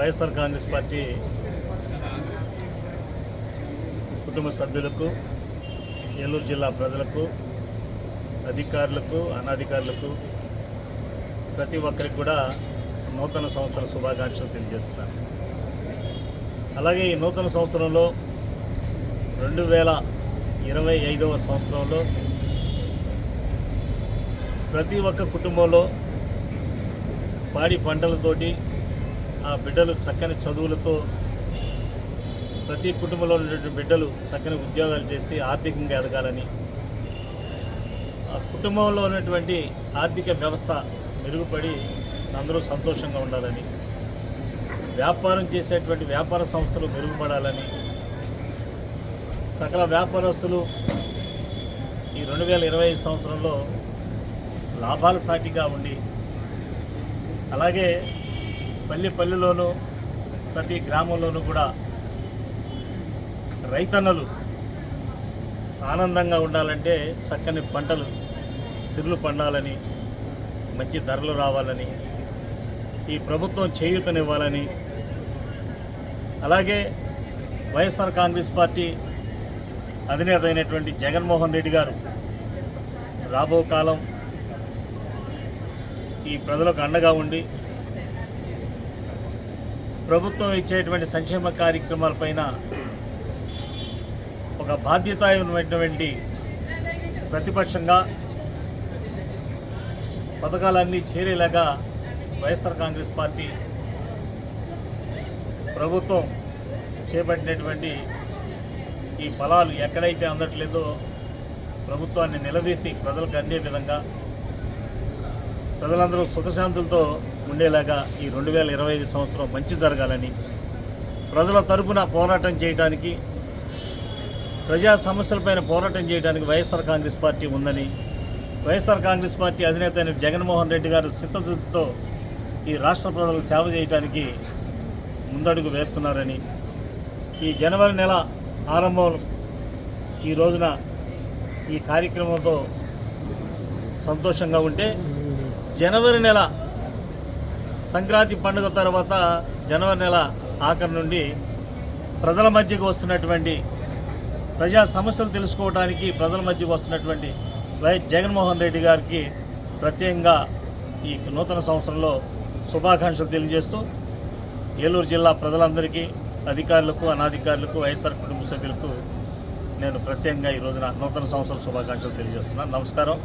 YSR Congress party కుటుంబ సభ్యులకు, ఏలూరు జిల్లా ప్రజలకు, అధికారులకు, అనధికారులకు, ప్రతి ఒక్కరికి కూడా నూతన సంవత్సర శుభాకాంక్షలు తెలియజేస్తున్నాను. అలాగే ఈ నూతన సంవత్సరంలో 2025వ సంవత్సరంలో ప్రతి ఒక్క కుటుంబంలో పాడి పంటలతోటి ఆ బిడ్డలు చక్కని చదువులతో, ప్రతి కుటుంబంలో ఉన్నటువంటి బిడ్డలు చక్కని ఉద్యోగాలు చేసి ఆర్థికంగా ఎదగాలని, ఆ కుటుంబంలో ఉన్నటువంటి ఆర్థిక వ్యవస్థ మెరుగుపడి అందరూ సంతోషంగా ఉండాలని, వ్యాపారం చేసేటువంటి వ్యాపార సంస్థలు మెరుగుపడాలని, సకల వ్యాపారస్తులు ఈ 2025 సంవత్సరంలో లాభాల సాటిగా ఉండి, అలాగే పల్లెలోనూ ప్రతి గ్రామంలోనూ కూడా రైతన్నలు ఆనందంగా ఉండాలంటే చక్కని పంటలు సిరులు పండాలని, మంచి ధరలు రావాలని, ఈ ప్రభుత్వం చేయూతనివ్వాలని, అలాగే వైఎస్ఆర్ కాంగ్రెస్ పార్టీ అధినేత అయినటువంటి జగన్మోహన్ రెడ్డి గారు రాబో కాలం ఈ ప్రజలకు అండగా ఉండి ప్రభుత్వం ఇచ్చేటువంటి సంక్షేమ కార్యక్రమాలపైన ఒక బాధ్యతాయుతమైనటువంటి ప్రతిపక్షంగా పథకాలన్నీ చేరేలాగా వైఎస్ఆర్ కాంగ్రెస్ పార్టీ ప్రభుత్వం చేపట్టినటువంటి ఈ ఫలాలు ఎక్కడైతే అందట్లేదో ప్రభుత్వాన్ని నిలదీసి ప్రజలకు అందే విధంగా, ప్రజలందరూ సుఖశాంతులతో ఉండేలాగా ఈ 2025 సంవత్సరం మంచి జరగాలని, ప్రజల తరపున పోరాటం చేయడానికి, ప్రజా సమస్యలపైన పోరాటం చేయడానికి వైఎస్ఆర్ కాంగ్రెస్ పార్టీ ఉందని, వైఎస్ఆర్ కాంగ్రెస్ పార్టీ అధినేత అయిన జగన్మోహన్ రెడ్డి గారు చిత్తశుద్ధితో ఈ రాష్ట్ర ప్రజలకు సేవ చేయడానికి ముందడుగు వేస్తున్నారని, ఈ జనవరి నెల ఆరంభం ఈ రోజున ఈ కార్యక్రమంతో సంతోషంగా ఉంటే, జనవరి నెల సంక్రాంతి పండుగ తర్వాత జనవరి నెల ఆఖరి నుండి ప్రజల మధ్యకు వస్తున్నటువంటి ప్రజా సమస్యలు తెలుసుకోవడానికి ప్రజల మధ్యకు వస్తున్నటువంటి వైఎస్ జగన్మోహన్ రెడ్డి గారికి ప్రత్యేకంగా ఈ నూతన సంవత్సరంలో శుభాకాంక్షలు తెలియజేస్తూ, ఏలూరు జిల్లా ప్రజలందరికీ, అధికారులకు, అనధికారులకు, వైఎస్ఆర్ కుటుంబ సభ్యులకు నేను ప్రత్యేకంగా ఈ రోజున నూతన సంవత్సర శుభాకాంక్షలు తెలియజేస్తున్నాను. నమస్కారం.